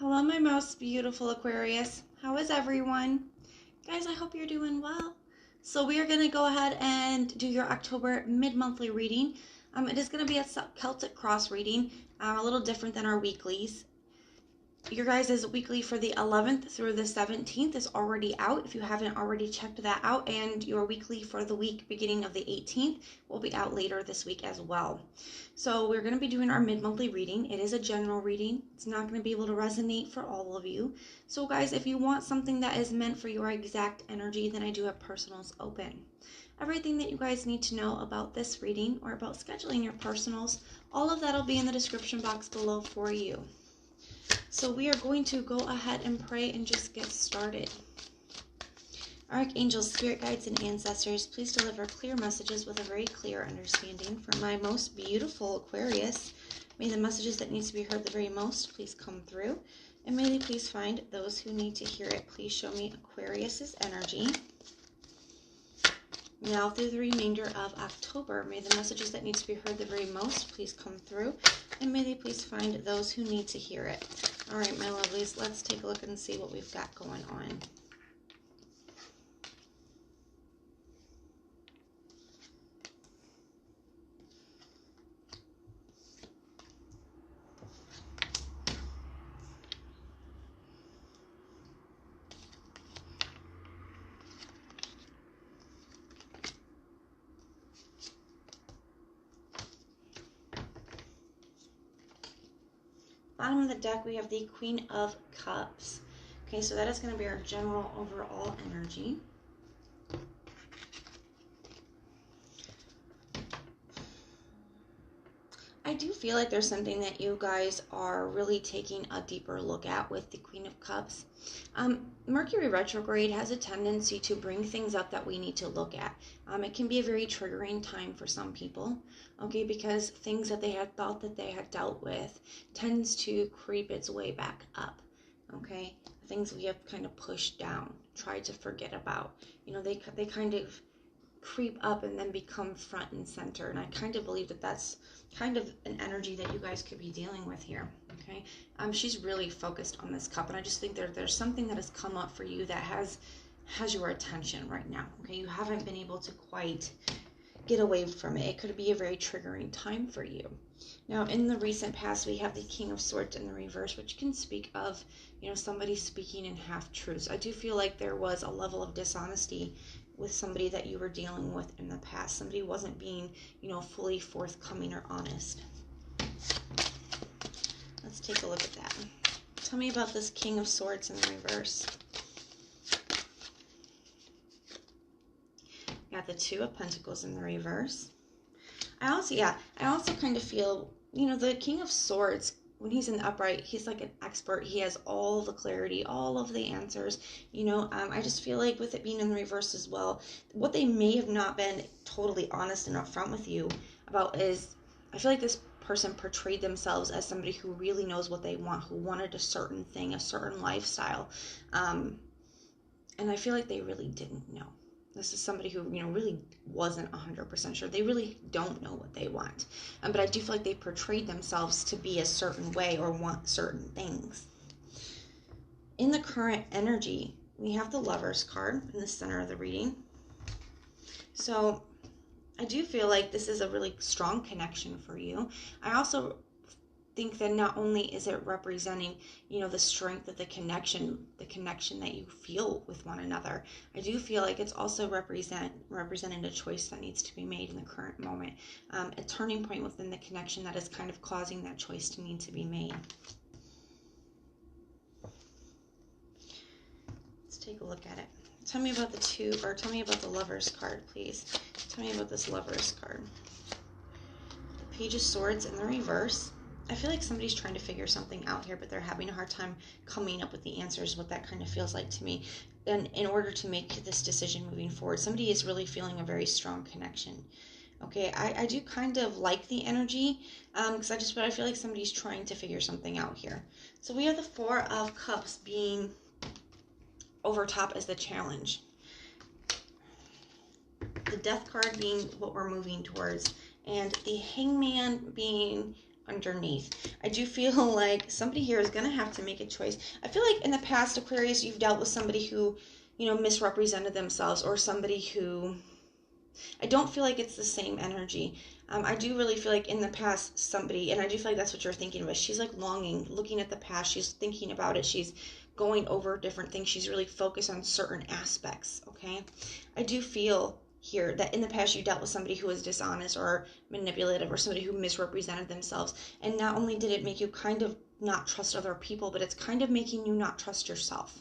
Hello, my most beautiful Aquarius. How is everyone? Guys, I hope you're doing well. So we are going to go ahead and do your October mid-monthly reading. It is going to be a Celtic cross reading, a little different than our weeklies. Your guys' weekly for the 11th through the 17th is already out if you haven't already checked that out, and your weekly for the week beginning of the 18th will be out later this week as well. So we're going to be doing our mid-monthly reading. It is a general reading. It's not going to be able to resonate for all of you. So guys, if you want something that is meant for your exact energy, then I do have personals open. Everything that you guys need to know about this reading or about scheduling your personals, all of that will be in the description box below for you. So we are going to go ahead and pray and just get started. Archangels, spirit guides, and ancestors, please deliver clear messages with a very clear understanding for my most beautiful Aquarius. May the messages that need to be heard the very most please come through, and may they please find those who need to hear it. Please show me Aquarius's energy. Now through the remainder of October, may the messages that need to be heard the very most please come through, and may they please find those who need to hear it. All right, my lovelies, let's take a look and see what we've got going on. Bottom of the deck, we have the Queen of Cups. Okay, so that is going to be our general overall energy. I do feel like there's something that you guys are really taking a deeper look at with the Queen of Cups. Mercury retrograde has a tendency to bring things up that we need to look at. It can be a very triggering time for some people, okay, because things that they had thought that they had dealt with tends to creep its way back up, okay? Things we have kind of pushed down, tried to forget about. You know, they kind of creep up and then become front and center, and I kind of believe that that's kind of an energy that you guys could be dealing with here. Okay, she's really focused on this cup, and I just think there's something that has come up for you that has your attention right now. Okay, you haven't been able to quite get away from it. It could be a very triggering time for you. Now, in the recent past, we have the King of Swords in the reverse, which can speak of, you know, somebody speaking in half-truths. I do feel like there was a level of dishonesty with somebody that you were dealing with in the past. Somebody wasn't being, you know, fully forthcoming or honest. Let's take a look at that. Tell me about this King of Swords in the reverse. Got the Two of Pentacles in the reverse. I also kind of feel, you know, the King of Swords, when he's in the upright, he's like an expert. He has all the clarity, all of the answers. You know, I just feel like with it being in the reverse as well, what they may have not been totally honest and upfront with you about is, I feel like this person portrayed themselves as somebody who really knows what they want, who wanted a certain thing, a certain lifestyle. And I feel like they really didn't know. This is somebody who, you know, really wasn't 100% sure. They really don't know what they want. But I do feel like they portrayed themselves to be a certain way or want certain things. In the current energy, we have the Lovers card in the center of the reading. So I do feel like this is a really strong connection for you. I also think that not only is it representing, you know, the strength of the connection that you feel with one another, I do feel like it's also representing a choice that needs to be made in the current moment, a turning point within the connection that is kind of causing that choice to need to be made. Let's take a look at it. Tell me about tell me about the Lovers card, please. Tell me about this Lovers card. The Page of Swords in the reverse. I feel like somebody's trying to figure something out here, but they're having a hard time coming up with the answers, what that kind of feels like to me. And in order to make this decision moving forward, somebody is really feeling a very strong connection. Okay, I do kind of like the energy, because I feel like somebody's trying to figure something out here. So we have the Four of Cups being over top as the challenge. The Death card being what we're moving towards, and the Hangman being underneath. I do feel like somebody here is going to have to make a choice. I feel like in the past, Aquarius, you've dealt with somebody who, you know, misrepresented themselves, or somebody who, I don't feel like it's the same energy. I do really feel like in the past somebody, and I do feel like that's what you're thinking of, she's like longing, looking at the past, she's thinking about it, she's going over different things, she's really focused on certain aspects, okay? I do feel here that in the past you dealt with somebody who was dishonest or manipulative, or somebody who misrepresented themselves, and not only did it make you kind of not trust other people, but it's kind of making you not trust yourself.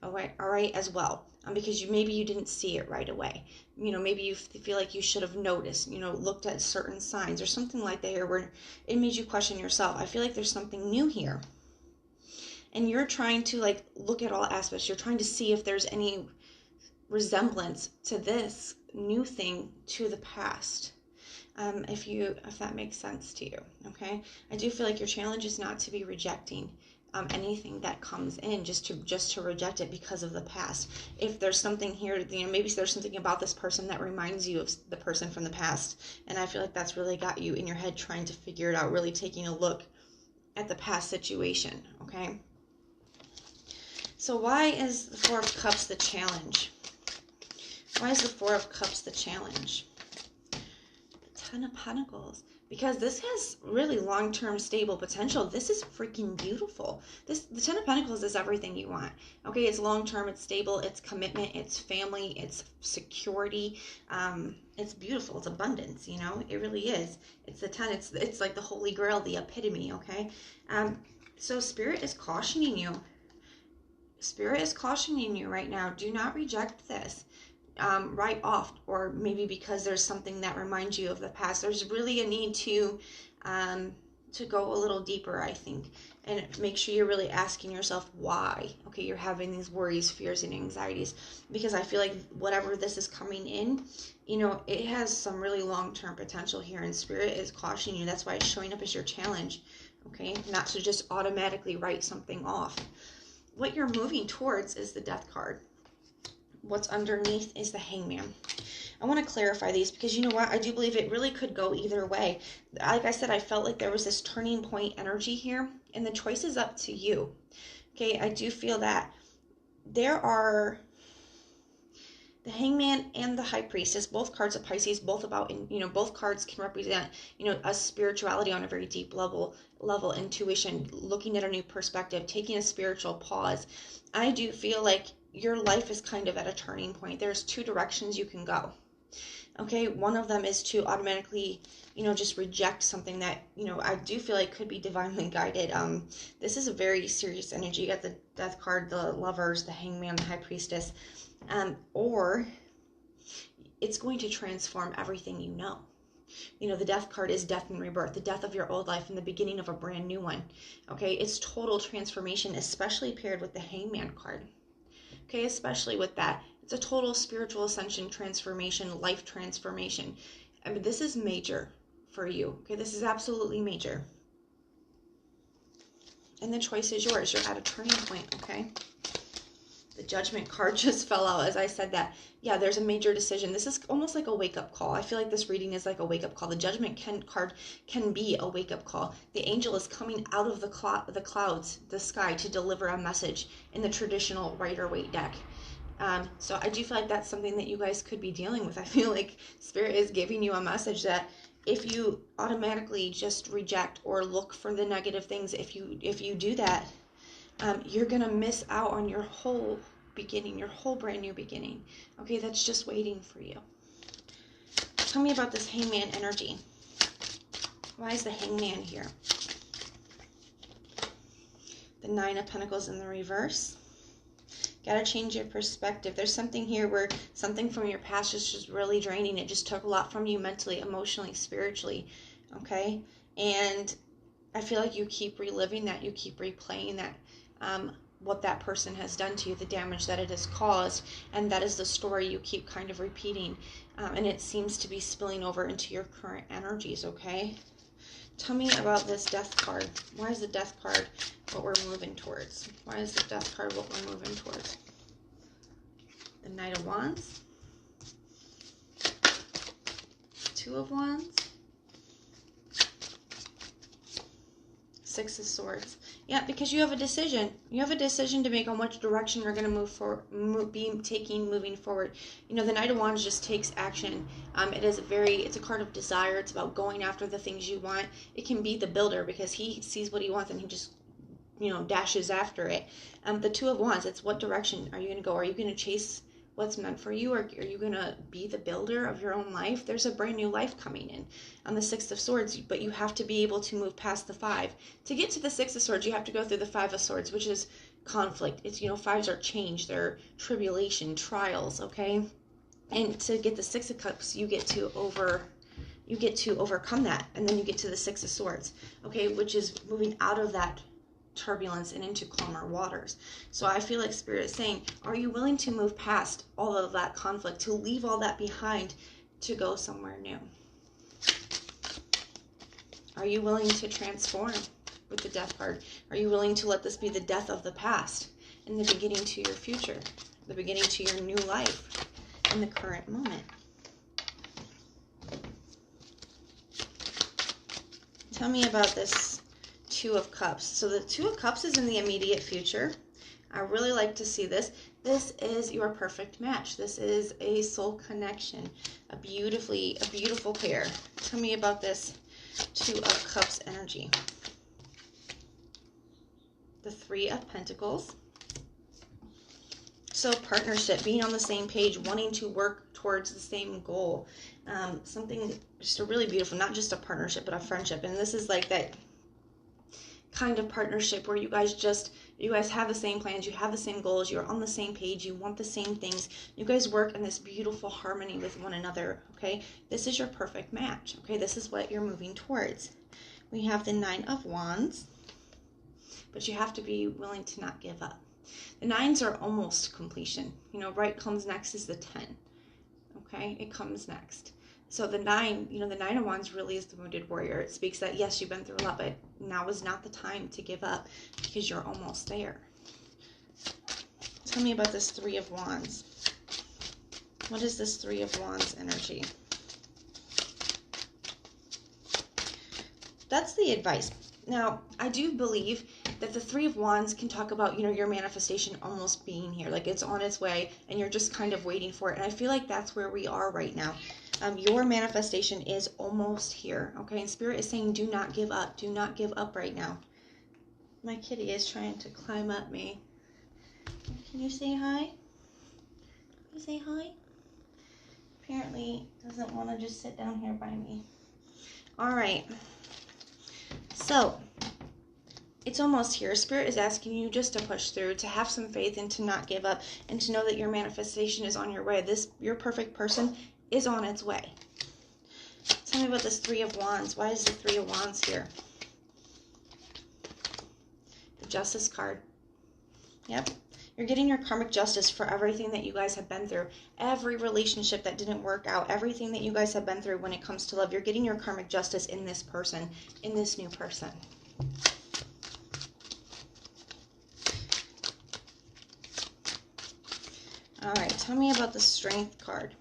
All right, as well, because maybe you didn't see it right away. You know, maybe you feel like you should have noticed, you know, looked at certain signs or something like that here, where it made you question yourself. I feel like there's something new here, and you're trying to like look at all aspects. You're trying to see if there's any resemblance to this new thing to the past. If that makes sense to you, okay? I do feel like your challenge is not to be rejecting anything that comes in, just to reject it because of the past. If there's something here, you know, maybe there's something about this person that reminds you of the person from the past, and I feel like that's really got you in your head trying to figure it out, really taking a look at the past situation, okay? So why is the Four of Cups the challenge? Why is the Four of Cups the challenge? The Ten of Pentacles. Because this has really long-term stable potential. This is freaking beautiful. The Ten of Pentacles is everything you want. Okay, it's long-term, it's stable, it's commitment, it's family, it's security. It's beautiful, it's abundance, you know, it really is. It's the 10, it's like the Holy Grail, the epitome, okay? So Spirit is cautioning you. Spirit is cautioning you right now. Do not reject this. Right off, or maybe because there's something that reminds you of the past. There's really a need to go a little deeper, I think, and make sure you're really asking yourself why. Okay, you're having these worries, fears, and anxieties, because I feel like whatever this is coming in, you know, it has some really long-term potential here, and Spirit is cautioning you. That's why it's showing up as your challenge, okay? Not to just automatically write something off. What you're moving towards is the Death card. What's underneath is the Hangman. I want to clarify these because you know what? I do believe it really could go either way. Like I said, I felt like there was this turning point energy here, and the choice is up to you. Okay, I do feel that there are the Hangman and the High Priestess, both cards of Pisces, both about, you know, both cards can represent, you know, a spirituality on a very deep level, intuition, looking at a new perspective, taking a spiritual pause. I do feel like your life is kind of at a turning point. There's two directions you can go. Okay, one of them is to automatically, you know, just reject something that, you know, I do feel like could be divinely guided. This is a very serious energy. You got the Death card, the Lovers, the Hangman, the High Priestess. Or it's going to transform everything you know. You know, the Death card is death and rebirth, the death of your old life and the beginning of a brand new one. Okay, it's total transformation, especially paired with the Hangman card. Okay, especially with that. It's a total spiritual ascension, transformation, life transformation. I mean, this is major for you. Okay, this is absolutely major. And the choice is yours. You're at a turning point, okay? The Judgment card just fell out as I said that. Yeah, there's a major decision. This is almost like a wake-up call. I feel like this reading is like a wake-up call. The Judgment card can be a wake-up call. The angel is coming out of the clouds, the sky, to deliver a message in the traditional Rider-Waite deck. So I do feel like that's something that you guys could be dealing with. I feel like Spirit is giving you a message that if you automatically just reject or look for the negative things, if you do that, you're gonna miss out on your whole beginning, your whole brand new beginning. Okay, that's just waiting for you. Tell me about this Hangman energy. Why is the Hangman here? The Nine of Pentacles in the reverse. Gotta change your perspective. There's something here where something from your past is just really draining. It just took a lot from you mentally, emotionally, spiritually. Okay? And I feel like you keep reliving that. You keep replaying that. What that person has done to you, the damage that it has caused, and that is the story you keep kind of repeating, and it seems to be spilling over into your current energies, okay? Tell me about this Death card. Why is the Death card what we're moving towards? Why is the Death card what we're moving towards? The Knight of Wands, Two of Wands, Six of Swords. Yeah, because you have a decision. You have a decision to make on which direction you're going to moving forward. You know, the Knight of Wands just takes action. It's a card of desire. It's about going after the things you want. It can be the builder because he sees what he wants and he just, you know, dashes after it. The Two of Wands, it's what direction are you going to go? Are you going to chase what's meant for you, or are you going to be the builder of your own life? There's a brand new life coming in on the Six of Swords, but you have to be able to move past the Five. To get to the Six of Swords, you have to go through the Five of Swords, which is conflict. It's, you know, fives are change, they're tribulation, trials, okay? And to get the Six of Cups, you get to overcome that, and then you get to the Six of Swords, okay, which is moving out of that turbulence and into calmer waters. So I feel like Spirit is saying, are you willing to move past all of that conflict, to leave all that behind, to go somewhere new? Are you willing to transform with the Death card? Are you willing to let this be the death of the past and the beginning to your future, the beginning to your new life in the current moment? Tell me about this Two of Cups. So the Two of Cups is in the immediate future. I really like to see this. This is your perfect match. This is a soul connection, a beautiful pair. Tell me about this Two of Cups energy. The Three of Pentacles. So partnership, being on the same page, wanting to work towards the same goal. Something just a really beautiful, not just a partnership, but a friendship. And this is like that kind of partnership where you guys have the same plans, you have the same goals, you're on the same page, you want the same things, you guys work in this beautiful harmony with one another, okay? This is your perfect match, okay? This is what you're moving towards. We have the Nine of Wands, but you have to be willing to not give up. The nines are almost completion. You know, right comes next is the 10, okay? It comes next. So the Nine, you know, the Nine of Wands really is the wounded warrior. It speaks that, yes, you've been through a lot, but now is not the time to give up because you're almost there. Tell me about this Three of Wands. What is this Three of Wands energy? That's the advice. Now, I do believe that the Three of Wands can talk about, you know, your manifestation almost being here. Like it's on its way and you're just kind of waiting for it. And I feel like that's where we are right now. Your manifestation is almost here, okay? And Spirit is saying, do not give up. Do not give up right now. My kitty is trying to climb up me. Can you say hi? Can you say hi? Apparently doesn't want to just sit down here by me. All right. So, it's almost here. Spirit is asking you just to push through, to have some faith and to not give up, and to know that your manifestation is on your way. Your perfect person is on its way. Tell me about this Three of Wands. Why is the Three of Wands here? The Justice card. Yep. You're getting your karmic justice for everything that you guys have been through. Every relationship that didn't work out. Everything that you guys have been through when it comes to love. You're getting your karmic justice in this person. In this new person. Alright, tell me about the Strength card.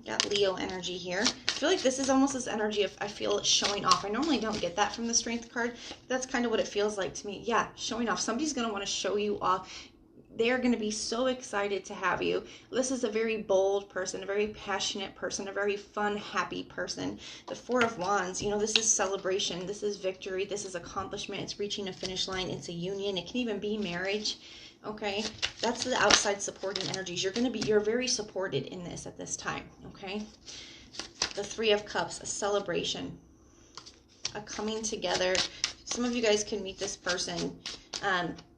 Got Leo energy here. I feel like this is almost this energy of, I feel it showing off. I normally don't get that from the Strength card. But that's kind of what it feels like to me. Yeah, showing off. Somebody's going to want to show you off. They are going to be so excited to have you. This is a very bold person, a very passionate person, a very fun, happy person. The Four of Wands, you know, this is celebration. This is victory. This is accomplishment. It's reaching a finish line. It's a union. It can even be marriage. Okay, that's the outside supporting energies. You're very supported in this at this time, okay? The Three of Cups, a celebration, a coming together. Some of you guys can meet this person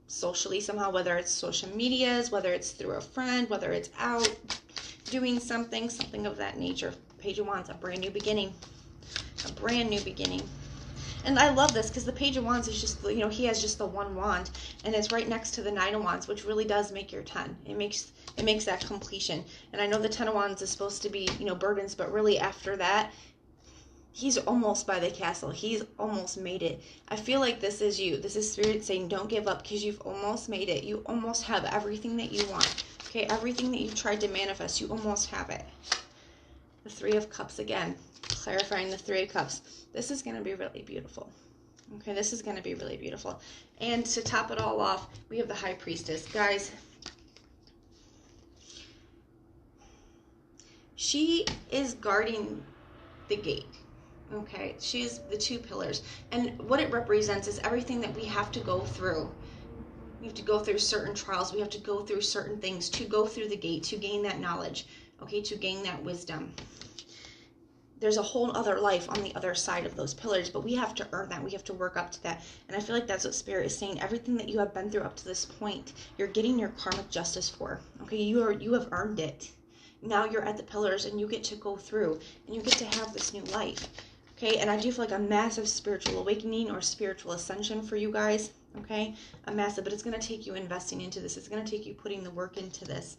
socially somehow, whether it's social medias, whether it's through a friend, whether it's out doing something of that nature. Page of Wands, a brand new beginning, a brand new beginning. And I love this because the Page of Wands is just, you know, he has just the one wand, and it's right next to the Nine of Wands, which really does make your 10. It makes that completion. And I know the 10 of Wands is supposed to be, you know, burdens, but really after that, he's almost by the castle. He's almost made it. I feel like this is you. This is Spirit saying, don't give up because you've almost made it. You almost have everything that you want. Okay, everything that you've tried to manifest, you almost have it. The Three of Cups again. Clarifying the Three of Cups. This is going to be really beautiful. Okay, this is going to be really beautiful. And to top it all off, we have the High Priestess. Guys, she is guarding the gate. Okay, she's the two pillars. And what it represents is everything that we have to go through. We have to go through certain trials. We have to go through certain things to go through the gate, to gain that knowledge, okay, to gain that wisdom. There's a whole other life on the other side of those pillars, but we have to earn that. We have to work up to that. And I feel like that's what Spirit is saying. Everything that you have been through up to this point, you're getting your karmic justice for. Okay, you have earned it. Now you're at the pillars and you get to go through and you get to have this new life. Okay, and I do feel like a massive spiritual awakening or spiritual ascension for you guys. Okay, a massive, but it's going to take you investing into this. It's going to take you putting the work into this.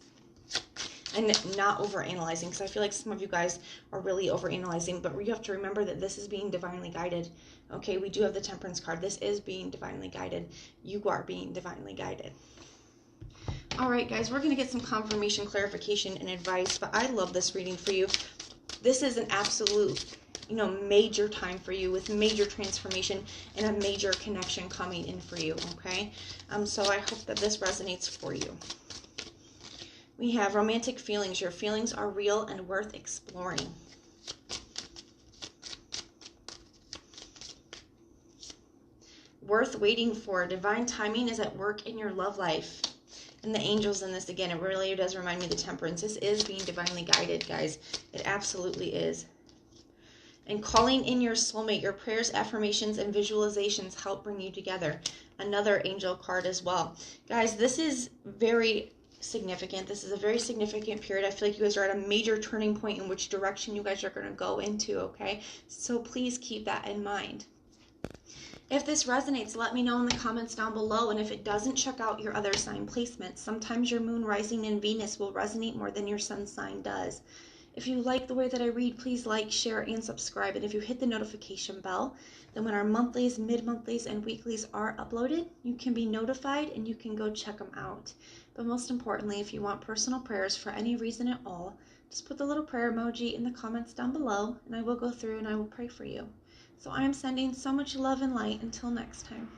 And not overanalyzing, because I feel like some of you guys are really overanalyzing, but you have to remember that this is being divinely guided. Okay, we do have the Temperance card. This is being divinely guided. You are being divinely guided. All right, guys, we're going to get some confirmation, clarification, and advice, but I love this reading for you. This is an absolute, major time for you with major transformation and a major connection coming in for you, okay? So I hope that this resonates for you. We have romantic feelings. Your feelings are real and worth exploring. Worth waiting for. Divine timing is at work in your love life. And the angels in this, again, it really does remind me of the Temperance. This is being divinely guided, guys. It absolutely is. And calling in your soulmate. Your prayers, affirmations, and visualizations help bring you together. Another angel card as well. Guys, this is very significant. This is a very significant period. I feel like you guys are at a major turning point in which direction you guys are going to go into, okay? So please keep that in mind. If this resonates, let me know in the comments down below. And if it doesn't, check out your other sign placements. Sometimes your moon rising in Venus will resonate more than your sun sign does. If you like the way that I read, please like, share, and subscribe. And if you hit the notification bell, then when our monthlies, mid-monthlies, and weeklies are uploaded, you can be notified and you can go check them out. But most importantly, if you want personal prayers for any reason at all, just put the little prayer emoji in the comments down below, and I will go through and I will pray for you. So I am sending so much love and light until next time.